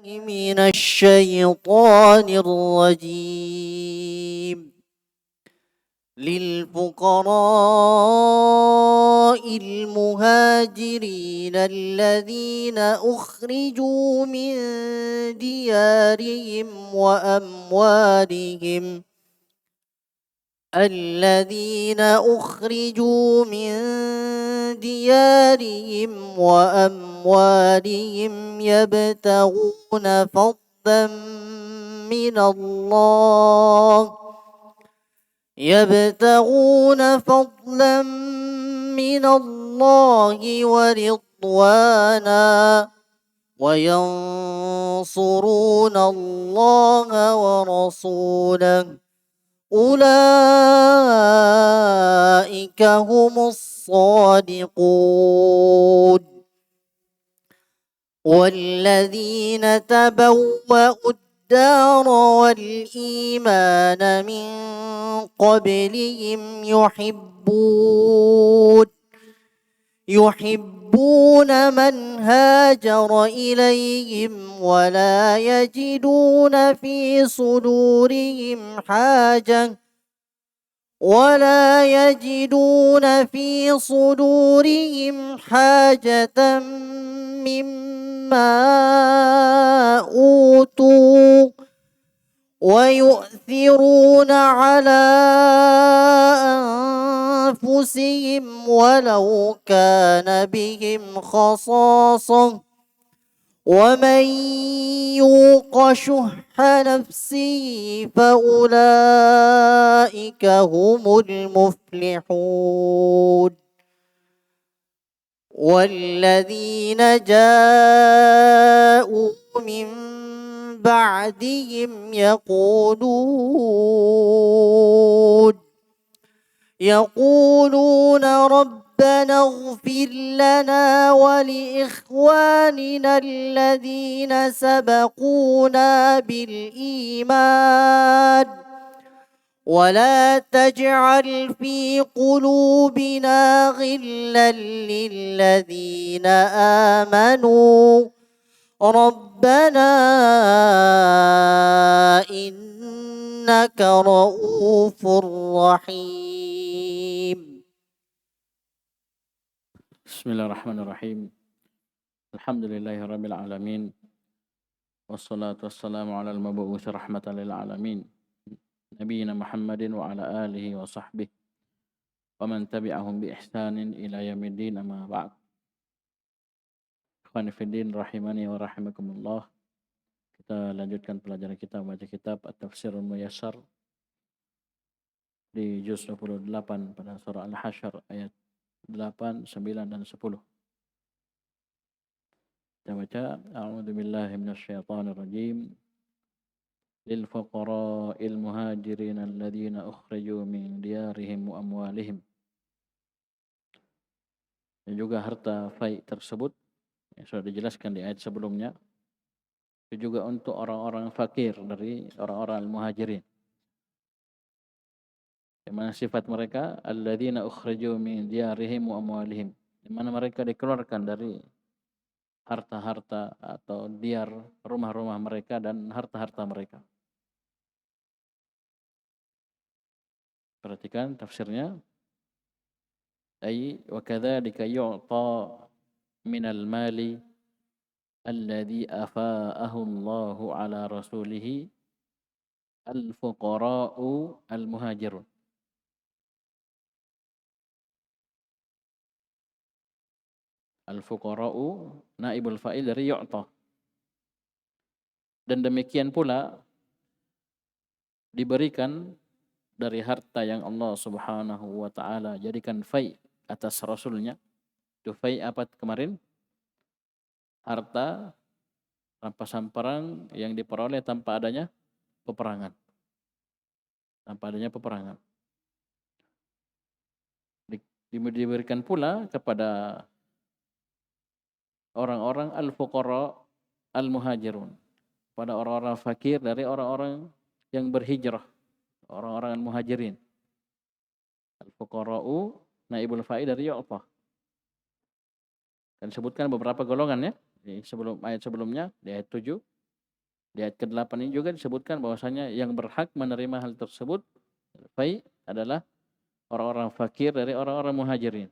من الشيطان الرجيم. للفقراء المهاجرين الذين أخرجوا من ديارهم وأموالهم يبتغون فضلا من الله ورضوانا وينصرون الله ورسوله أولئك هم الصادقون. والذين تبوأوا الدار والإيمان من قبلهم يحبون من هاجر إليهم ولا يجدون في صدورهم حاجة مما أوتوا ويؤثرون على أنفسهم ولو كان بهم خصاصة ومن يوق شح نفسه فأولئك هم المفلحون. والذين جاءوا من بعدهم يقولون ربنا اغفر لنا ولإخواننا الذين سبقونا بالإيمان ولا تجعل في قلوبنا غلا للذين آمنوا ربنا إنك رؤوف رحيم. بسم الله الرحمن الرحيم. الحمد لله رب العالمين والصلاة والسلام على المبعوث رحمة للعالمين نبينا محمد وعلى آله وصحبه ومن تبعهم بإحسان إلى يوم الدين أما بعد. Ikhwani fiddin rahimani wa rahimakumullah. Kita lanjutkan pelajaran kita baca kitab At-Tafsirul Muyassar di juz 28 pada surah Al-Hasyr ayat 8, 9 dan 10. Kita baca a'udzu billahi minasyaitonir rajim. Lil fuqara'il muhajirin alladziina ukhriju min diyarihim wa amwalihim. Dan juga harta fai tersebut yang sudah dijelaskan di ayat sebelumnya itu juga untuk orang-orang fakir dari orang-orang al-muhajirin. Di mana sifat mereka alladziina ukhriju min diyarihim wa amwalihim, di mana mereka dikeluarkan dari harta-harta atau diyar, rumah-rumah mereka dan harta-harta mereka. Perhatikan tafsirnya. Ay wa kadzalika yu'ta minal mali alladhi afa'ahu Allahu ala rasulihi al-fuqara'u al-muhajirun. Al-fuqara'u naibul fa'il dari yu'ta. Dan demikian pula diberikan dari harta yang Allah Subhanahu wa taala jadikan fai atas rasulnya. Itu fai apa kemarin? Harta rampasan perang yang diperoleh tanpa adanya peperangan. Diberikan pula kepada orang-orang al-fuqara al-muhajirun, pada orang-orang fakir dari orang-orang yang berhijrah, orang-orang al-muhajirin. Al-fuqara'u naibul fa'il dari yu'ta. Dan sebutkan beberapa golongan ya di ayat sebelumnya, di ayat 7. Di ayat ke-8 ini juga disebutkan bahwasanya yang berhak menerima hal tersebut fai adalah orang-orang fakir dari orang-orang muhajirin.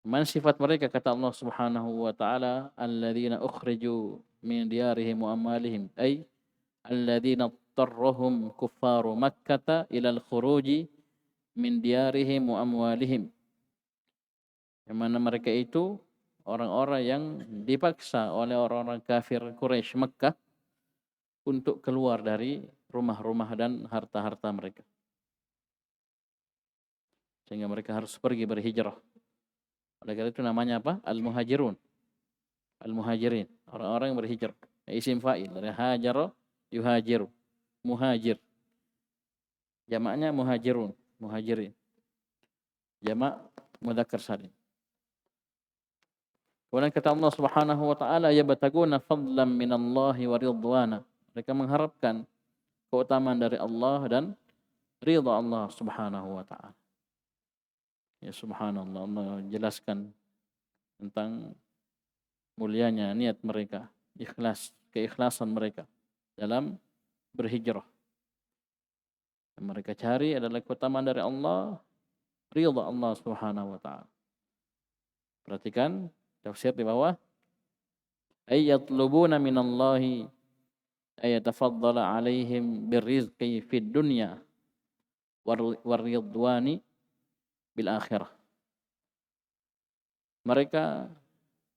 Man sifat mereka kata Allah Subhanahu wa taala, alladzina ukhriju min diyarihim wa amwalihim, ay alladzina tarrahum kuffaru Makkah ila al-khuruji min diyarihim wa amwalihim. Yang mana mereka itu orang-orang yang dipaksa oleh orang-orang kafir Quraisy Mekah untuk keluar dari rumah-rumah dan harta-harta mereka. Sehingga mereka harus pergi berhijrah. Oleh karena itu namanya apa? Al-Muhajirun. Al-Muhajirin, orang-orang yang berhijrah. Isim fa'il dari hajara yuhajiru. Muhajir. Jamaknya muhajirun, muhajirin. Jamak mudzakkar salim. Kemudian kata Allah Subhanahu wa taala, yabtaguna fadlan minallahi wa ridwana. Mereka mengharapkan keutamaan dari Allah dan ridha Allah Subhanahu wa taala. Ya subhanallah, Allah jelaskan tentang mulianya niat mereka, ikhlas, keikhlasan mereka dalam berhijrah. Yang mereka cari adalah keutamaan dari Allah, ridha Allah Subhanahu wa taala. Perhatikan tafsir di bawah. Ay yatlubuna minallahi ay yatafaddala alaihim birrizqi fid dunya waridwani bil akhirah. Mereka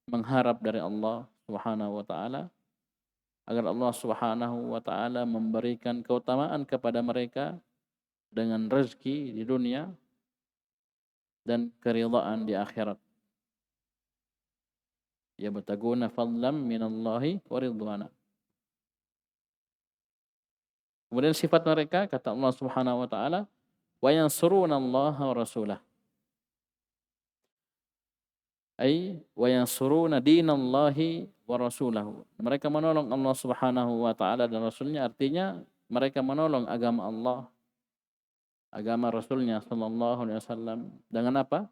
mengharap dari Allah Subhanahu wa taala agar Allah Subhanahu wa taala memberikan keutamaan kepada mereka dengan rezeki di dunia dan keridhaan di akhirat. Yabtaguna fadlan minallahi wa ridwana. Kemudian sifat mereka kata Allah Subhanahu wa taala, wa yansuruna Allah wa rasulah. Ay wa yansuruna dinallahi wa rasulahu. Mereka menolong Allah Subhanahu wa taala dan rasulnya, artinya mereka menolong agama Allah, agama Rasulnya sallallahu alaihi wasallam dengan apa?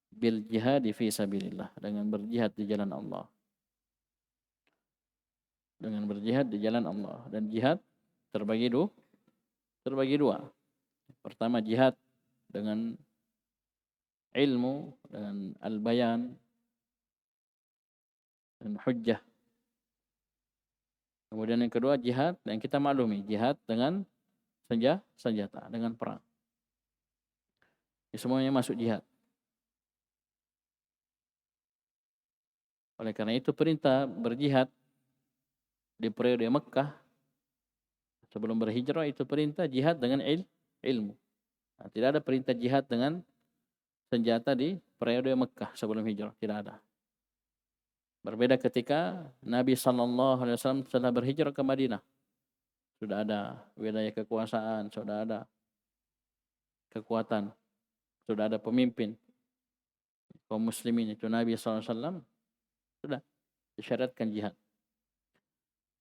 Bil jihad fi sabilillah, dengan berjihad di jalan Allah. Dengan berjihad di jalan Allah, dan jihad terbagi dua. Pertama jihad dengan ilmu, dengan al-bayan dan hujjah. Kemudian yang kedua jihad, yang kita maklumi jihad dengan senjata, dengan perang. Ini semuanya masuk jihad. Oleh karena itu perintah berjihad di periode Mekah sebelum berhijrah itu perintah jihad dengan ilmu. Nah, tidak ada perintah jihad dengan senjata di periode Mekah sebelum hijrah, tidak ada. Berbeda ketika Nabi SAW setelah berhijrah ke Madinah. Sudah ada wilayah kekuasaan, sudah ada kekuatan, sudah ada pemimpin kaum muslimin, itu Nabi SAW, sudah disyaratkan jihad.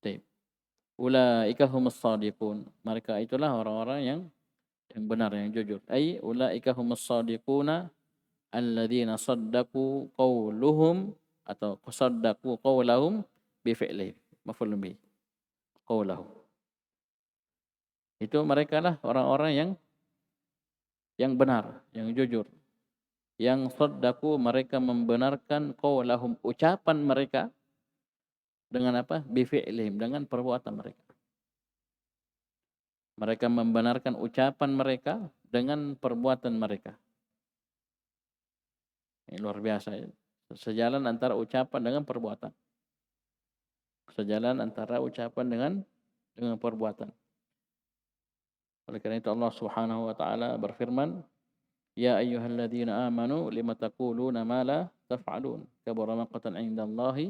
Baik. Ulaika humus shadiqun. Mereka itulah orang-orang yang benar, yang jujur. Ai ulaika humus shadiquna alladzina saddaqu qauluhum atau saddaqu qaulahum bi fi'lihim. Maf'ulun bih. Qaulahum. Itu mereka lah orang-orang yang benar, yang jujur. Yang saddaqu, mereka membenarkan qaulahum, ucapan mereka dengan apa? Bi fi'lihim, dengan perbuatan mereka. Mereka membenarkan ucapan mereka dengan perbuatan mereka. Ini luar biasa ya. Sejalan antara ucapan dengan perbuatan. Sejalan antara ucapan dengan perbuatan. Oleh karena itu Allah Subhanahu wa taala berfirman, "Ya ayyuhalladzina amanu lima taquluna ma la taf'alun? Kabura maqtan 'indallahi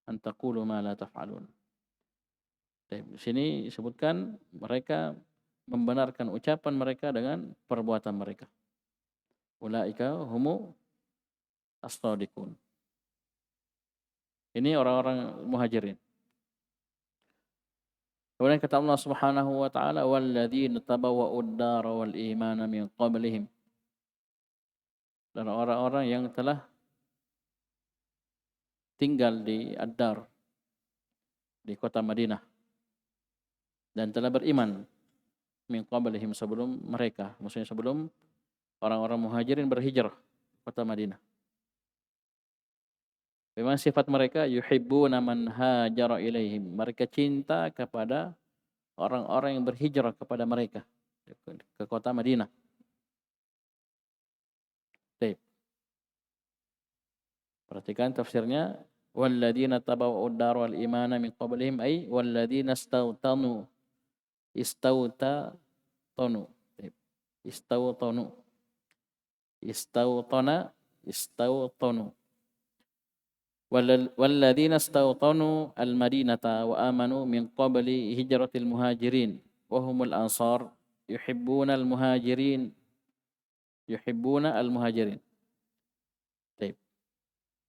an taqulu ma la taf'alun." Di sini disebutkan mereka membenarkan ucapan mereka dengan perbuatan mereka. Ulaika humu as-shadiqun. Ini orang-orang muhajirin. Kemudian kata Allah Subhanahu wa taala, walladzina tabawwa'ud dara wal imana min qablihim. Dan orang-orang yang telah tinggal di ad-dar, di kota Madinah dan telah beriman min qablihim sebelum mereka, maksudnya sebelum orang-orang muhajirin berhijrah ke kota Madinah. Memang sifat mereka yuhibbuna man hajara ilaihim. Mereka cinta kepada orang-orang yang berhijrah kepada mereka ke kota Madinah. Baik. Perhatikan tafsirnya, walladzina tabawwa'ud dar wal imana min qablihim ay walladzina istawtanu. Baik. Istawtanu. Walladzina istawtanu al-Madinata wa amanu min qabli hijratil muhajirin wa humul ansar yuhibbuna al-muhajirin. Baik.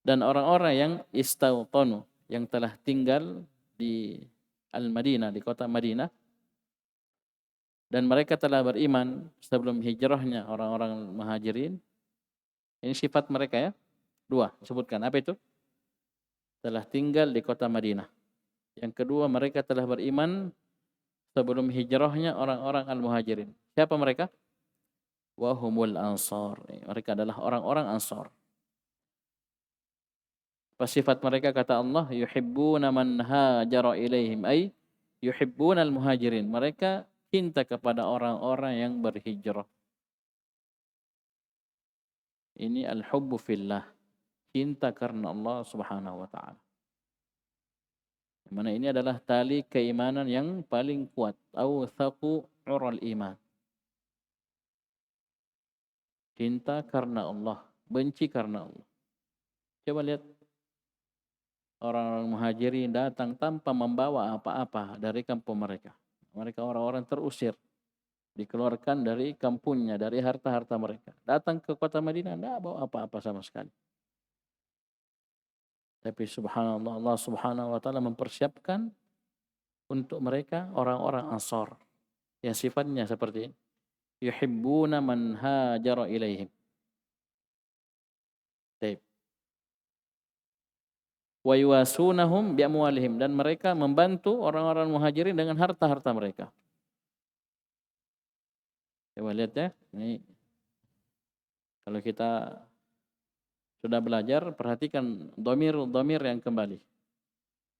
Dan orang-orang yang istawtanu, yang telah tinggal di Al-Madinah, di kota Madinah, dan mereka telah beriman sebelum hijrahnya orang-orang muhajirin. Ini sifat mereka ya. 2 disebutkan. Apa itu? Telah tinggal di kota Madinah. Yang kedua, mereka telah beriman sebelum hijrahnya orang-orang al-muhajirin. Siapa mereka? Wahumul ansar. Mereka adalah orang-orang ansar. Apa sifat mereka? Kata Allah, yuhibbuna man hajara ilaihim ay yuhibbuna al-muhajirin. Mereka cinta kepada orang-orang yang berhijrah. Ini al-hubbu fillah. Cinta karena Allah Subhanahu wa ta'ala. Mana ini adalah tali keimanan yang paling kuat. Awthaqu ural iman. Cinta karena Allah. Benci karena Allah. Coba lihat. Orang-orang muhajirin datang tanpa membawa apa-apa dari kampung mereka. Mereka orang-orang terusir. Dikeluarkan dari kampungnya, dari harta-harta mereka. Datang ke kota Madinah, tidak bawa apa-apa sama sekali. Tapi subhanallah, Allah subhanahu wa ta'ala mempersiapkan untuk mereka orang-orang ansar. Yang sifatnya seperti ini. Yuhibbuna man hajara ilaihim. Taib. Wa yuwasunahum bi'amwalihim. Dan mereka membantu orang-orang muhajirin dengan harta-harta mereka. Coba lihat ya. Ini kalau kita sudah belajar, perhatikan domir yang kembali.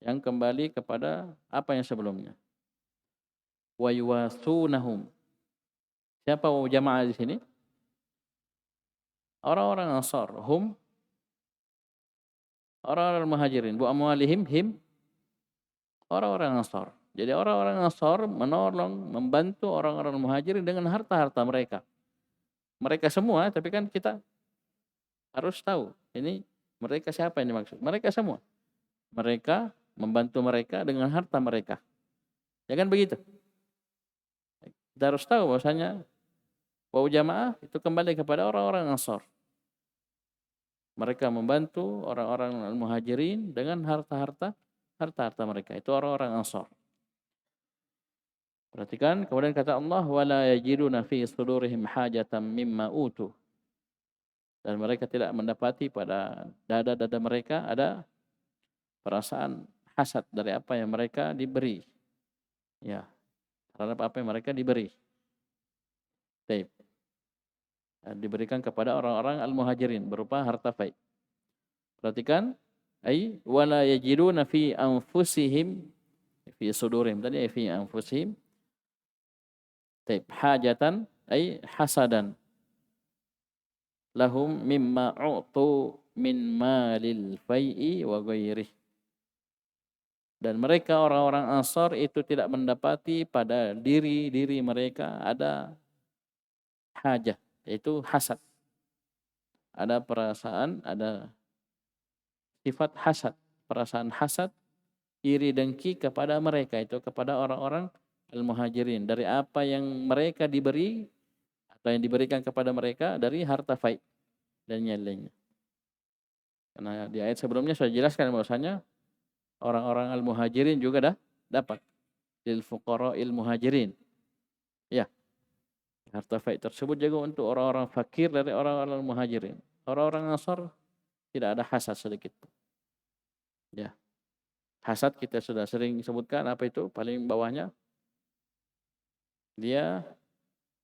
Yang kembali kepada apa yang sebelumnya. Wa yuwasunahum. Siapa jamaah di sini? Orang-orang Ansar. Hum. Orang-orang muhajirin. Bu amwalihim. Him. Orang-orang Ansar. Jadi orang-orang Ansar menolong, membantu orang-orang muhajirin dengan harta-harta mereka. Mereka semua, tapi kan kita harus tahu, ini mereka siapa yang dimaksud? Mereka semua. Mereka membantu mereka dengan harta mereka. Jangan begitu. Kita harus tahu bahwasanya bahwa jamaah itu kembali kepada orang-orang Ansar. Mereka membantu orang-orang muhajirin dengan harta-harta mereka. Itu orang-orang Ansar. Perhatikan, kemudian kata Allah, wala yajiduna fi sudurihim hajatan mimma utu. Dan mereka tidak mendapati pada dada-dada mereka ada perasaan hasad dari apa yang mereka diberi. Ya, terhadap apa yang mereka diberi. Taib. Diberikan kepada orang-orang al-muhajirin berupa harta faid. Perhatikan, ay wala yajiduna fi anfusihim fi sudurihim. Tadi fi anfusihim. Taib, hajatan ay hasadan. Lahum mimma u'tu min malil fai'i wa ghairih. Dan mereka orang-orang Ansar itu tidak mendapati pada diri mereka ada hajah, yaitu hasad. Ada perasaan, ada sifat hasad, perasaan hasad, iri dengki kepada mereka, itu kepada orang-orang al-muhajirin dari apa yang mereka diberi atau yang diberikan kepada mereka dari harta faid dan yang lainnya. Karena di ayat sebelumnya sudah jelaskan bahwasanya orang-orang al-muhajirin juga dah dapat lil fuqara'il muhajirin. Ya. Harta faid tersebut juga untuk orang-orang fakir dari orang-orang muhajirin. Orang-orang Ansar tidak ada hasad sedikit. Ya. Hasad kita sudah sering sebutkan, apa itu? Paling bawahnya dia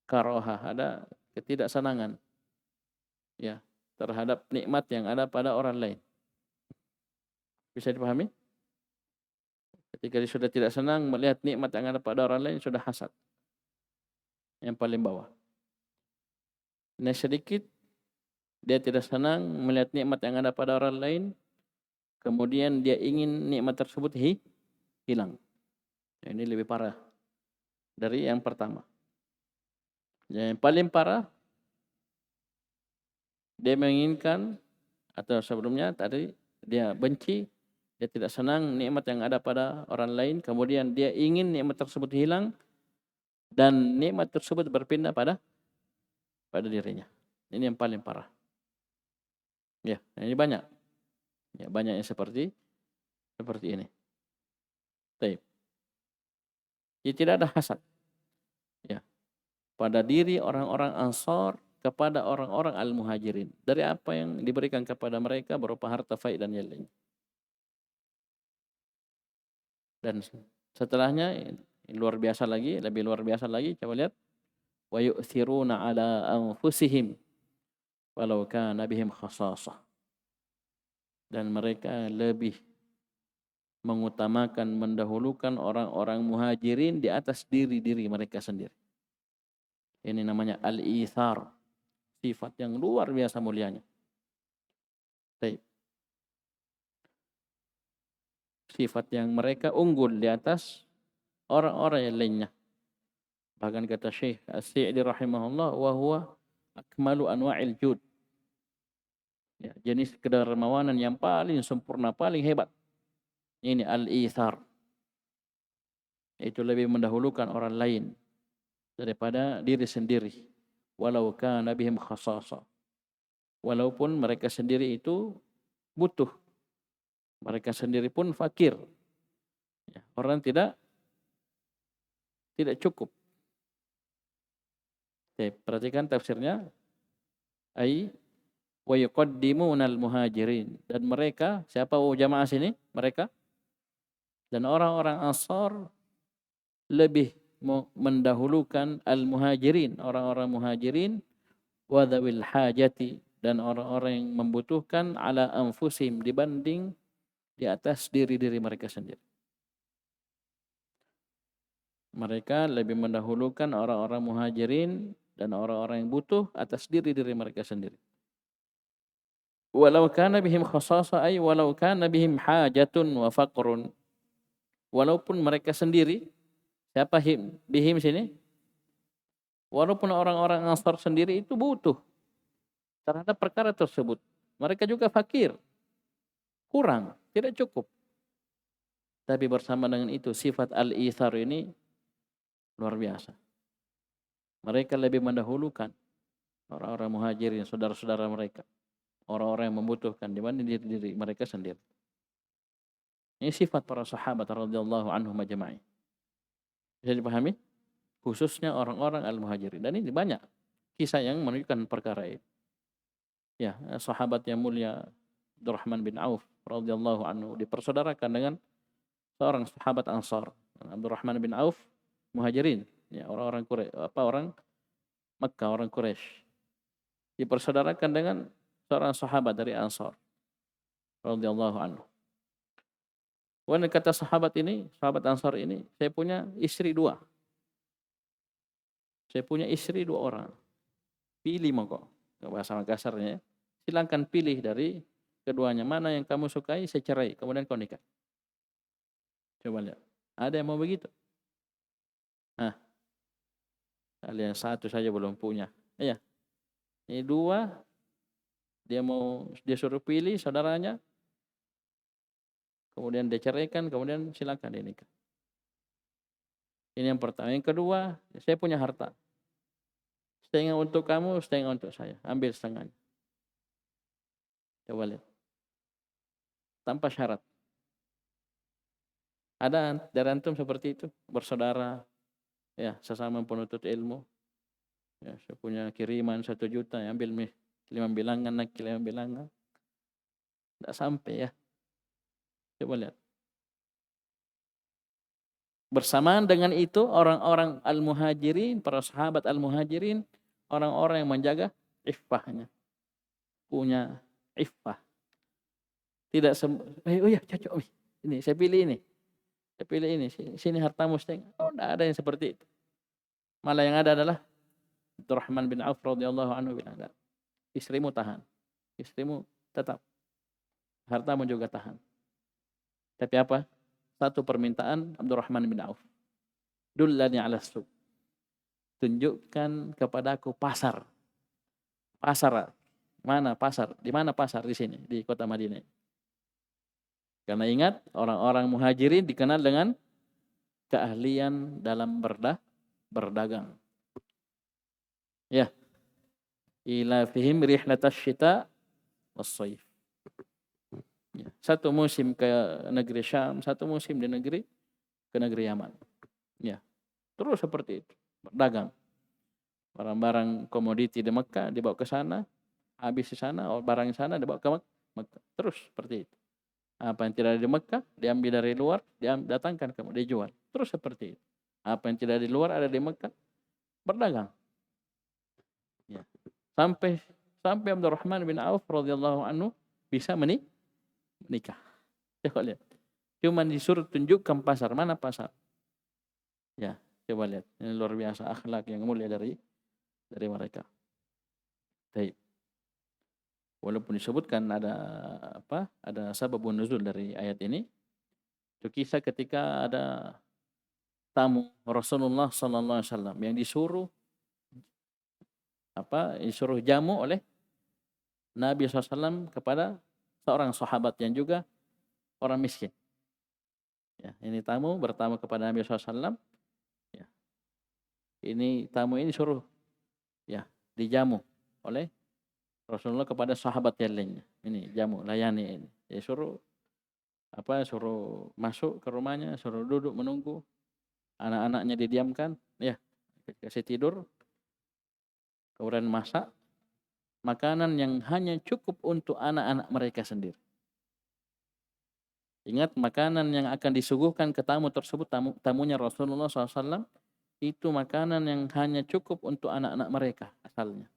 karohah, ada ketidaksenangan ya terhadap nikmat yang ada pada orang lain. Bisa dipahami? Ketika dia sudah tidak senang melihat nikmat yang ada pada orang lain, sudah hasad. Yang paling bawah. Nah, sedikit dia tidak senang melihat nikmat yang ada pada orang lain, kemudian dia ingin nikmat tersebut hilang. Ini lebih parah dari yang pertama. Yang paling parah, dia menginginkan, atau sebelumnya tadi dia benci, dia tidak senang nikmat yang ada pada orang lain, kemudian dia ingin nikmat tersebut hilang dan nikmat tersebut berpindah pada dirinya. Ini yang paling parah. Ya, ini banyak. Ya, banyak yang seperti ini. Baik. Jadi tidak ada hasad. Ya, pada diri orang-orang Ansar kepada orang-orang Al-Muhajirin dari apa yang diberikan kepada mereka berupa harta, faid dan yang lain. Dan setelahnya luar biasa lagi, lebih luar biasa lagi, coba lihat. Wa yu'thiruna ala anfusihim walau kana bihim khasasah. Dan mereka lebih mengutamakan, mendahulukan orang-orang Muhajirin di atas diri-diri mereka sendiri. Ini namanya al-ithar, sifat yang luar biasa mulianya. Baik. Sifat yang mereka unggul di atas orang-orang yang lainnya. Bahkan kata Syekh As-Sa'di rahimahullah, wa huwa akmalu anwa'il jud. Ya, jenis kedermawanan yang paling sempurna, paling hebat. Ini al-ithar. Itu lebih mendahulukan orang lain daripada diri sendiri. Walau kana bihim khasasa. Walaupun mereka sendiri itu butuh. Mereka sendiri pun fakir. Ya, orang tidak cukup. Perhatikan tafsirnya. Ai wa yuqaddimunal muhajirin. Dan mereka, siapa jamaah sini? Mereka. Dan orang-orang Ansar lebih mendahulukan al-muhajirin, orang-orang muhajirin, wa dzawil hajati, dan orang-orang yang membutuhkan, ala anfusim, dibanding di atas diri-diri mereka sendiri. Mereka lebih mendahulukan orang-orang muhajirin dan orang-orang yang butuh atas diri-diri mereka sendiri. Walau kana bihim khasasa, ay walau kana bihim hajatun wa faqrun. Walaupun mereka sendiri, siapa bihim sini? Walaupun orang-orang Ansar sendiri itu butuh terhadap perkara tersebut. Mereka juga fakir. Kurang, tidak cukup. Tapi bersama dengan itu, sifat al-ithar ini luar biasa. Mereka lebih mendahulukan orang-orang muhajirin, saudara-saudara mereka. Orang-orang yang membutuhkan dibanding diri mereka sendiri. Ini sifat para sahabat radhiyallahu anhum ajma'in. Bisa dipahami? Khususnya orang-orang al-muhajirin. Dan ini banyak kisah yang menunjukkan perkara ini. Ya, sahabat yang mulia Abdurrahman bin Auf radhiyallahu anhu dipersaudarakan dengan seorang sahabat Ansar. Abdurrahman bin Auf muhajirin, ya, orang-orang Quraisy, orang Makkah, orang Quraisy. Dipersaudarakan dengan seorang sahabat dari Ansar radhiyallahu anhu. Kemudian kata sahabat Ansar ini, saya punya istri dua. Saya punya istri dua orang. Pilih monggo. Bahasa kasarnya, silakan pilih dari keduanya. Mana yang kamu sukai, saya cerai. Kemudian kau nikah. Coba lihat. Ada yang mau begitu? Nah, kalian satu saja belum punya. Iya. Ini dua, dia suruh pilih saudaranya. Kemudian dia ceraikan, kemudian silakan dia nikah. Ini yang pertama. Yang kedua, saya punya harta. Setengah untuk kamu, setengah untuk saya. Ambil setengahnya. Coba lihat. Tanpa syarat. Ada dari antum seperti itu? Bersaudara, ya, sesama penuntut ilmu. Ya, saya punya kiriman 1 juta, ya, ambil 5 bilangan, naik 5 bilangan. Tidak sampai ya. Coba lihat. Bersamaan dengan itu orang-orang al-muhajirin, para sahabat al-muhajirin, orang-orang yang menjaga iffahnya, punya iffah. Tidak oh ya cocok nih. Ini saya pilih ini. Saya pilih ini. Sini hartamu setengah. Oh, tidak ada yang seperti itu. Malah yang ada adalah Abdurrahman bin Auf radhiyallahu anhu bilang, istrimu tahan. Istrimu tetap. Hartamu juga tahan. Tapi apa? Satu permintaan Abdurrahman bin Auf. Dullani ala suq. Tunjukkan kepadaku pasar. Pasar. Mana pasar? Di mana pasar di sini di kota Madinah? Karena ingat orang-orang muhajirin dikenal dengan keahlian dalam berdagang. Ya. Ila fihim rihlatasy syita was-shaif. Ya. Satu musim ke negeri Syam, satu musim ke negeri Yaman. Ya. Terus seperti itu, berdagang. Barang-barang komoditi di Mekah dibawa ke sana, habis di sana, barang di sana dibawa ke Mekah. Terus seperti itu. Apa yang tidak ada di Mekah diambil dari luar, datangkan kamu dijual. Terus seperti itu. Apa yang tidak di luar ada di Mekah, berdagang. Ya. Sampai Abdurrahman bin Auf radhiyallahu anhu bisa menikah. Coba lihat. Cuma disuruh tunjukkan pasar, mana pasar? Ya, coba lihat. Ini luar biasa akhlak yang mulia dari mereka. Baik. Walaupun disebutkan ada sababun nuzul dari ayat ini. Itu kisah ketika ada tamu Rasulullah sallallahu alaihi wasallam yang disuruh jamu oleh Nabi SAW kepada seorang sahabat yang juga orang miskin. Ya, ini bertamu kepada Nabi SAW. Ya. Ini tamu ini suruh dijamu oleh Rasulullah kepada sahabat yang lainnya. Ini jamu, layani ini. Dia suruh masuk ke rumahnya, suruh duduk menunggu. Anak-anaknya didiamkan, kasih tidur. Kemudian masak makanan yang hanya cukup untuk anak-anak mereka sendiri. Ingat, makanan yang akan disuguhkan ke tamu tersebut, tamunya Rasulullah SAW, itu makanan yang hanya cukup untuk anak-anak mereka asalnya.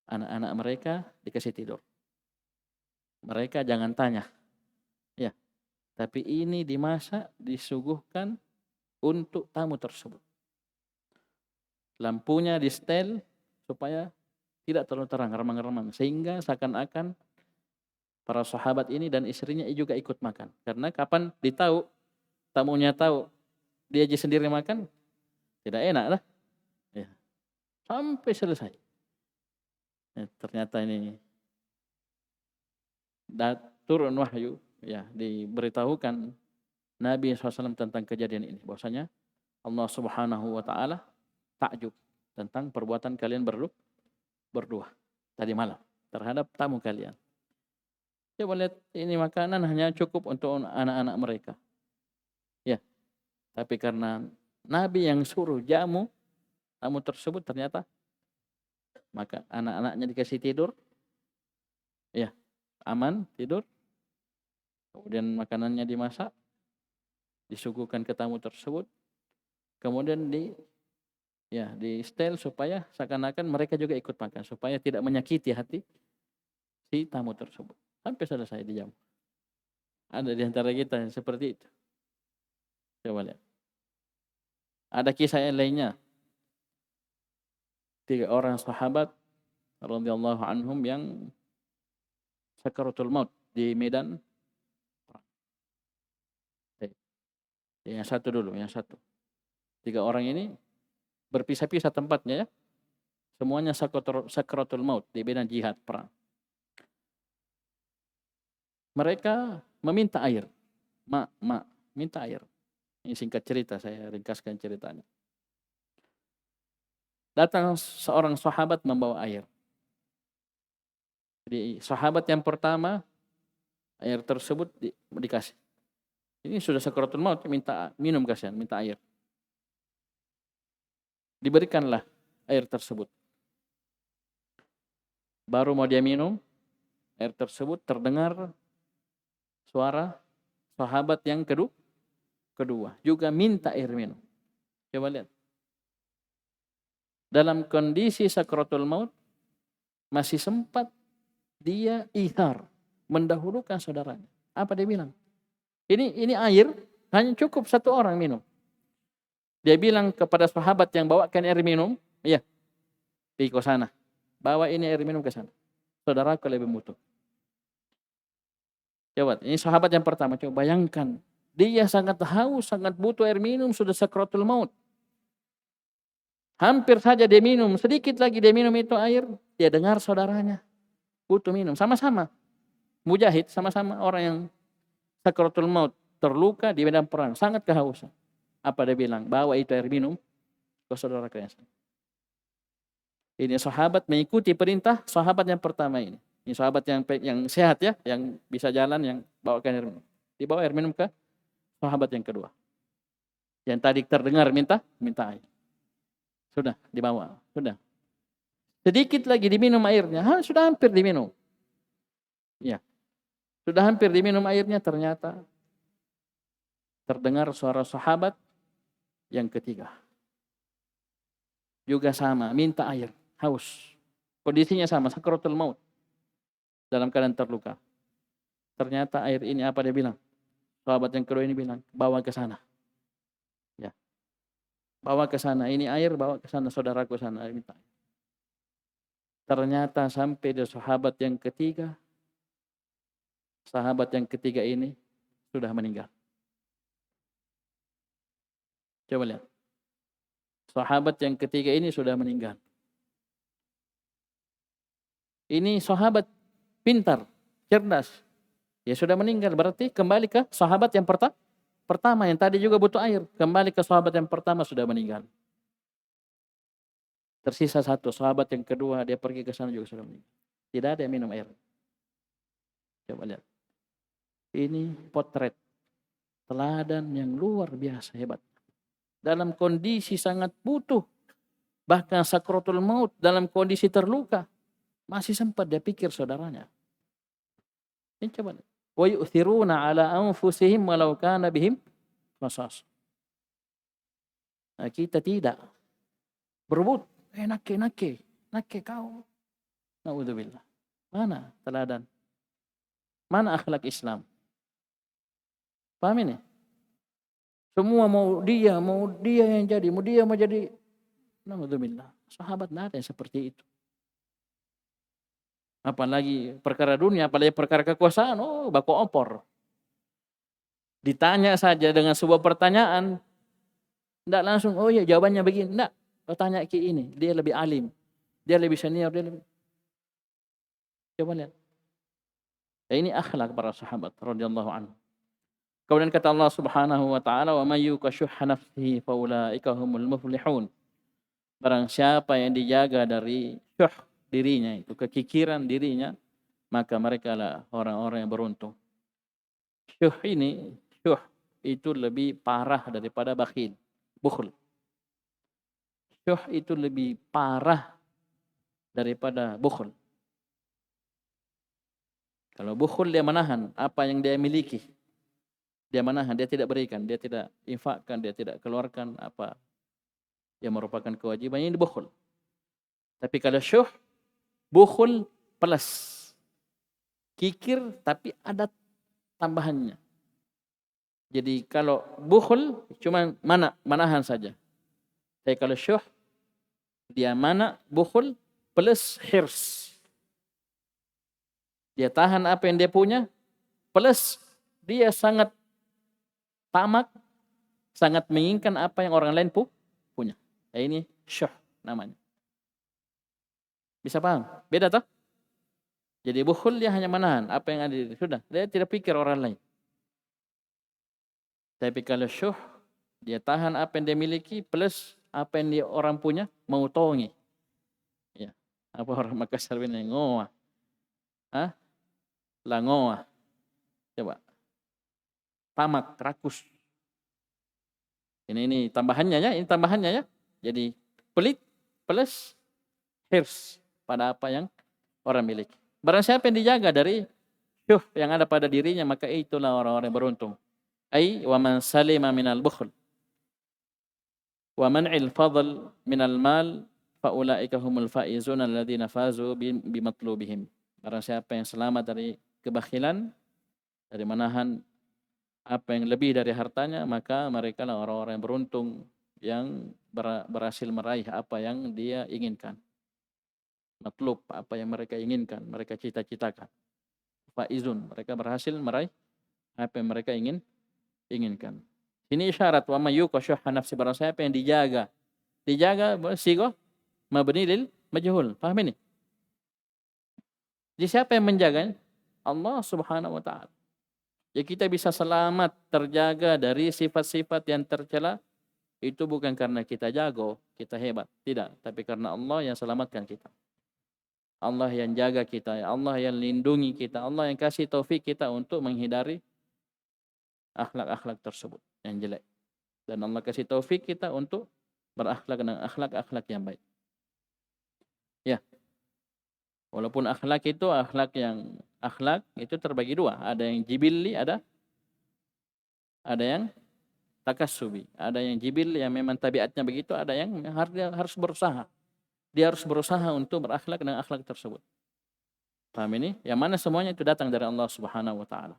Anak-anak mereka dikasih tidur. Mereka jangan tanya. Ya, tapi ini dimasak, disuguhkan untuk tamu tersebut. Lampunya di setel supaya tidak terlalu terang, remang-remang. Sehingga seakan-akan para sahabat ini dan istrinya juga ikut makan. Karena kapan tamunya tahu, dia aja sendiri makan, tidak enak lah. Ya. Sampai selesai. Ternyata ini turun wahyu, diberitahukan Nabi SAW tentang kejadian ini. Bahwasanya Allah Subhanahu wa Ta'ala takjub tentang perbuatan kalian berdua tadi malam terhadap tamu kalian. Coba lihat, ini makanan hanya cukup untuk anak-anak mereka. Ya, tapi karena Nabi yang suruh jamu tamu tersebut, ternyata maka anak-anaknya dikasih tidur, aman tidur. Kemudian makanannya dimasak, disuguhkan ke tamu tersebut. Kemudian di setel supaya seakan-akan mereka juga ikut makan, supaya tidak menyakiti hati si tamu tersebut. Sampai selesai dijamu. Ada di antara kita yang seperti itu. Coba lihat. Ada kisah yang lainnya. 3 orang sahabat radhiyallahu anhum yang sakaratul maut di medan. Yang satu. 3 orang ini berpisah-pisah tempatnya, ya. Semuanya sakaratul maut di medan jihad perang. Mereka meminta air. Minta air. Ini singkat cerita, saya ringkaskan ceritanya. Datang seorang sahabat membawa air. Jadi sahabat yang pertama, air tersebut dikasih. Ini sudah sakaratul maut, minta minum, kasihan, minta air. Diberikanlah air tersebut. Baru mau dia minum, air tersebut terdengar suara sahabat yang kedua kedua juga minta air minum. Coba lihat. Dalam kondisi sakratul maut masih sempat dia ithar, mendahulukan saudaranya. Apa dia bilang? Ini air hanya cukup satu orang minum. Dia bilang kepada sahabat yang bawakan air minum, iya, pergi ke sana. Bawa ini air minum ke sana. Saudaraku lebih butuh. Coba, ini sahabat yang pertama. Coba bayangkan. Dia sangat haus, sangat butuh air minum, sudah sakratul maut. Hampir saja dia minum, sedikit lagi dia minum itu air. Dia dengar saudaranya butuh minum. Sama-sama. Mujahid, sama-sama orang yang sakratul maut. Terluka di medan perang. Sangat kehausan. Apa dia bilang? Bawa itu air minum ke saudara kalian. Ini sahabat mengikuti perintah sahabat yang pertama ini. Ini sahabat yang sehat ya, yang bisa jalan, yang bawakan air minum. Dibawa air minum ke sahabat yang kedua. Yang tadi terdengar minta air. Sudah dibawa, sudah. Sedikit lagi diminum airnya, sudah hampir diminum. Ya. Sudah hampir diminum airnya, ternyata terdengar suara sahabat yang ketiga. Juga sama, minta air, haus. Kondisinya sama, sakratul maut. Dalam keadaan terluka. Ternyata air ini apa dia bilang? Sahabat yang kedua ini bilang, bawa ke sana. Ya. Bawa ke sana, ini air, bawa ke sana, saudaraku sana, minta air. Ternyata sampai di sahabat yang ketiga, sahabat yang ketiga ini sudah meninggal. Coba lihat. Sahabat yang ketiga ini sudah meninggal. Ini sahabat pintar, cerdas. Ya sudah meninggal, berarti kembali ke sahabat yang pertama yang tadi juga butuh air. Kembali ke sahabat yang pertama sudah meninggal. Tersisa satu, sahabat yang kedua dia pergi ke sana juga sudah meninggal. Tidak ada yang minum air. Coba lihat. Ini potret teladan yang luar biasa hebat. Dalam kondisi sangat butuh, bahkan sakratul maut, dalam kondisi terluka, masih sempat dia pikir saudaranya. Ini coba lihat. Wa yu'thiruna ala anfusihim walau kana bihim khasas. Nah, kita tidak berebut, nake kau. Naudzubillah. Mana teladan? Mana akhlak Islam? Paham ini? Semua mau dia yang jadi, mau jadi. Naudzubillah. Sahabat tidak ada yang seperti itu. Apalagi perkara dunia, apalagi perkara kekuasaan, baku opor. Ditanya saja dengan sebuah pertanyaan, tidak langsung, ya jawabannya begini. Tidak, tanya ke ini, dia lebih alim, dia lebih senior, dia lebih. Coba lihat. Ini akhlak para sahabat radhiyallahu anhu. Kemudian kata Allah Subhanahu wa taala, "Wa may yuqashuhha nafsihi fa ulaika humul muflihun." Barang siapa yang dijaga dari syuh dirinya, itu kekikiran dirinya, maka mereka lah orang-orang yang beruntung. Syuh itu lebih parah daripada bakhil, bukhl. Syuh itu lebih parah daripada bukhl. Kalau bukhl dia menahan apa yang dia miliki. Dia menahan, dia tidak berikan, dia tidak infakkan, dia tidak keluarkan apa yang merupakan kewajiban, ini bukhl. Tapi kalau syuh, bukhl plus kikir tapi ada tambahannya. Jadi kalau bukhl cuma manahan saja. Tapi kalau syuh dia bukhl plus hirs. Dia tahan apa yang dia punya plus dia sangat tamak, sangat menginginkan apa yang orang lain punya. Ini syuh namanya. Bisa paham? Beda toh? Jadi bukhl dia hanya menahan apa yang ada, sudah, dia tidak pikir orang lain. Tapi kalau syuh, dia tahan apa yang dia miliki plus apa yang dia orang punya, mau tongi. Ya. Apa orang Makassar ini ngoa. Langoa. Coba. Tamak, rakus. Ini tambahannya ya, ini tambahannya ya. Jadi pelit plus hirs pada apa yang orang miliki. Barang siapa yang dijaga dari syuh yang ada pada dirinya, maka itulah orang-orang yang beruntung. Ay wa man salima minal bukhl wa man'il fadl minal mal faulaika humul faizun alladziina fazu bimatlubihim. Barang siapa yang selamat dari kebakhilan, dari menahan apa yang lebih dari hartanya, maka mereka lah orang-orang yang beruntung yang berhasil meraih apa yang dia inginkan. Matlub, apa yang mereka inginkan, mereka cita-citakan. Faizun, mereka berhasil meraih apa yang mereka inginkan. Ini isyarat wa may yuqa syuhha nafsi, barang siapa yang dijaga. Dijaga sighah mabni lil majhul. Paham ini? Jadi siapa yang menjaganya? Allah Subhanahu wa taala. Ya kita bisa selamat terjaga dari sifat-sifat yang tercela itu bukan karena kita jago, kita hebat, tidak, tapi karena Allah yang selamatkan kita. Allah yang jaga kita, Allah yang lindungi kita, Allah yang kasih taufik kita untuk menghindari akhlak-akhlak tersebut yang jelek. Dan Allah kasih taufik kita untuk berakhlak dengan akhlak-akhlak yang baik. Ya, walaupun akhlak itu terbagi dua, ada yang jibilli, ada yang takassubi. Ada yang jibil yang memang tabiatnya begitu, ada yang harus berusaha. Dia harus berusaha untuk berakhlak dengan akhlak tersebut. Paham ini? Yang mana semuanya itu datang dari Allah Subhanahu wa taala.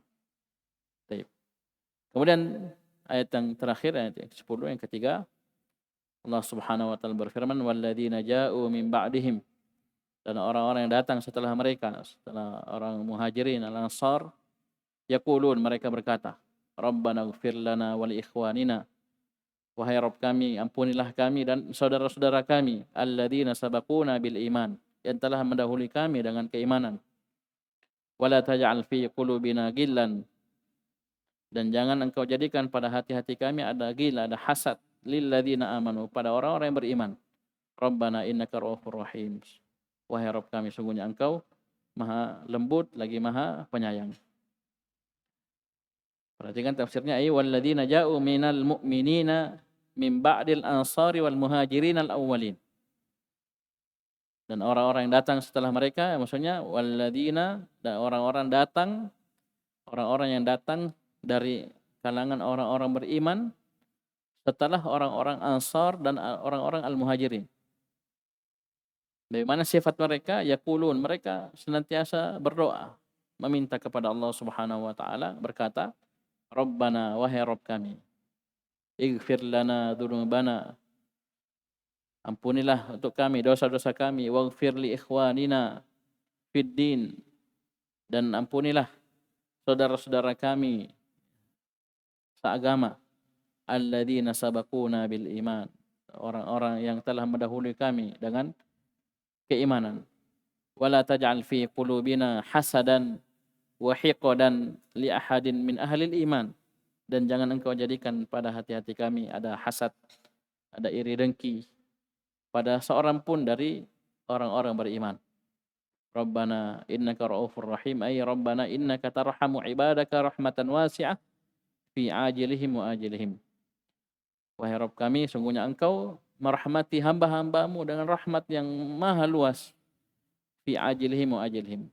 Baik. Kemudian ayat yang terakhir, ayat yang 10, yang ketiga, Allah Subhanahu wa taala berfirman, "Walladzina ja'u min ba'dihim", dan orang-orang yang datang setelah mereka, setelah orang Muhajirin, Al-Ansar, yaqulun, mereka berkata, "Rabbana ighfir lana wa li ikhwanina", wahai Rabb kami, ampunilah kami dan saudara-saudara kami, alladzina sabaquna bil iman, yang telah mendahului kami dengan keimanan. Wala taj'al fi qulubina ghillan, dan jangan engkau jadikan pada hati-hati kami ada ghil, ada hasad, lil ladzina amanu, pada orang-orang yang beriman. Rabbana innaka ra'ufur rahim, wahai Rabb kami, sungguhnya engkau maha lembut lagi maha penyayang. Perhatikan tafsirnya, ay walladzina ja'u minal mu'minina min ba'dil ansari wal muhajirin al awwalin. Dan orang-orang yang datang setelah mereka, maksudnya walladzina, dan orang-orang yang datang dari kalangan orang-orang beriman setelah orang-orang Ansar dan orang-orang Al-Muhajirin. Bagaimana sifat mereka? Yaqulun, mereka senantiasa berdoa, meminta kepada Allah Subhanahu wa taala, berkata, Rabbana, wahai Rabb kami, ighfir lana dzunubana, ampunilah untuk kami dosa-dosa kami, waghfir li ikhwanina fid din, dan ampunilah saudara-saudara kami seagama, alladzina sabaquna bil iman, orang-orang yang telah mendahului kami dengan keimanan. Wala taj'al fi qulubina hasadan wa hiqadan li ahadin min ahlil iman, dan jangan engkau jadikan pada hati-hati kami ada hasad, ada iri dengki pada seorang pun dari orang-orang beriman. Rabbana innaka ra'ufur rahim, ay Rabbana innaka tarhamu ibadaka rahmatan wasi'ah fi ajilihim wa ajilihim. Wahai Rabb kami, sungguhnya engkau merahmati hamba-hambamu dengan rahmat yang maha luas, fi ajilihim wa ajilihim,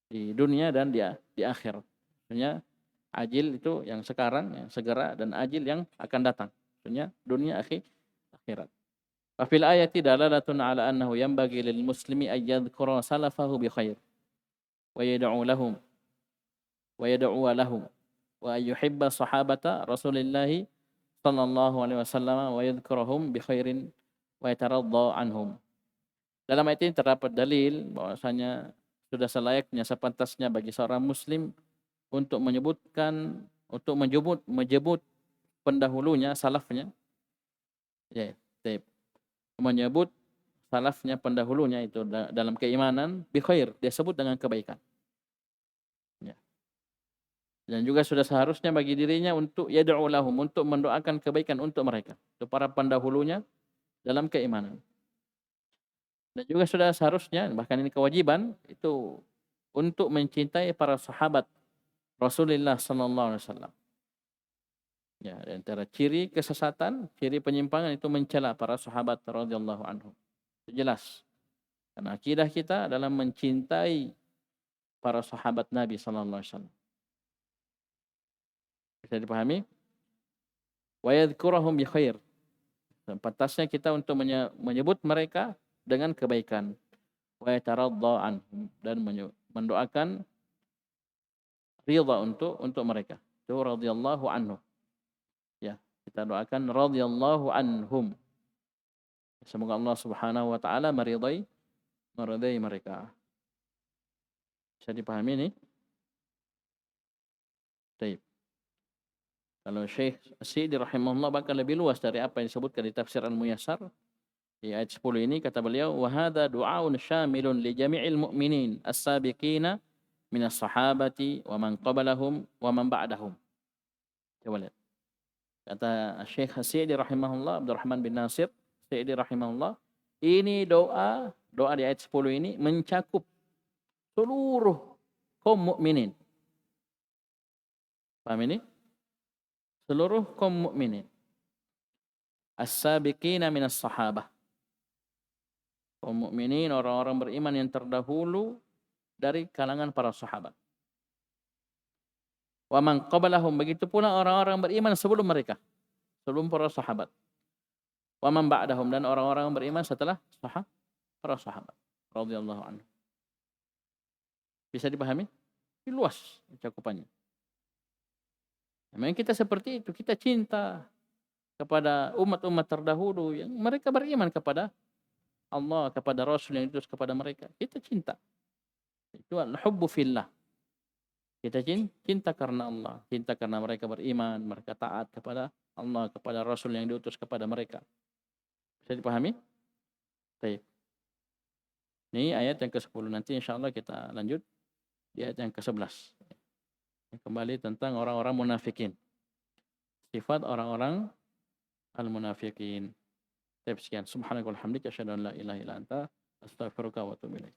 di dunia dan di akhir. Maksudnya ajil itu yang sekarang, yang segera, dan ajil yang akan datang. Maksudnya dunia akhirat. Wa fil ayati dalalatun ala annahu yanbaghi lil muslimi ay yadhkura salafahu bi khair wa yad'u lahum wa ay yuhibba sahabata Rasulillahi sallallahu alaihi wasallam wa yadhkurahum bi khairin wa yataradda anhum. Dalam ayat ini terdapat dalil bahwasanya sudah selayaknya, sepantasnya bagi seorang muslim untuk menyebut pendahulunya, salafnya, ya, menyebut salafnya, pendahulunya itu dalam keimanan, bi khair, dia sebut dengan kebaikan. Ya. Dan juga sudah seharusnya bagi dirinya untuk yad'u lahum, untuk mendoakan kebaikan untuk mereka, untuk para pendahulunya dalam keimanan. Dan juga sudah seharusnya, bahkan ini kewajiban, itu untuk mencintai para sahabat Rasulullah sallallahu alaihi wasallam. Ya, di antara ciri kesesatan, ciri penyimpangan itu mencela para sahabat radhiyallahu anhum. Itu jelas. Karena akidah kita adalah mencintai para sahabat Nabi sallallahu alaihi wasallam. Bisa dipahami? Wa yadhkurahum bi khair. Pantasnya kita untuk menyebut mereka dengan kebaikan. Wa yataradda anhum, dan mendoakan ridha untuk mereka. Itu radhiyallahu anhu. Ya, kita doakan radhiyallahu anhum. Semoga Allah Subhanahu wa taala meridai mereka. Bisa dipahami ini? Baik. Kalau Syekh As-Sa'di rahimahullah bahkan lebih luas dari apa yang disebutkan di tafsir Al-Muyassar. Di ayat 10 ini kata beliau, wa hadza du'aun syamilun li jami'il mu'minin as-sabiqina minas sahabati wa man qablahum wa man ba'dahum. Coba lihat. Kata Syekh As-Sa'di rahimahullah, Abdurrahman bin Nasir Sa'di rahimahullah, ini doa di ayat 10 ini mencakup seluruh kaum mukminin. Paham ini? Seluruh kaum mukminin. As-sabiqina minas sahabah. Kaum mukminin, orang-orang beriman yang terdahulu dari kalangan para sahabat. Wa man qablahum, begitu pula orang-orang beriman sebelum mereka, sebelum para sahabat. Wa man ba'dahum, dan orang-orang beriman setelah para sahabat radhiyallahu anhu. Bisa dipahami? Ini luas cakupannya. Memang kita seperti itu, kita cinta kepada umat-umat terdahulu yang mereka beriman kepada Allah, kepada Rasul yang diutus kepada mereka. Kita cinta. Itu al-hubbu fillah. Kita cinta karena Allah, cinta karena mereka beriman, mereka taat kepada Allah, kepada Rasul yang diutus kepada mereka. Bisa dipahami? Baik. Ini ayat yang ke-10. Nanti insyaAllah kita lanjut di ayat yang ke-11. Kembali tentang orang-orang munafikin. Sifat orang-orang al-munafikin. Sekian. Subhanakallahumma wa bihamdika asyhadu an la ilaha illa anta astaghfiruka wa atubu ilaik.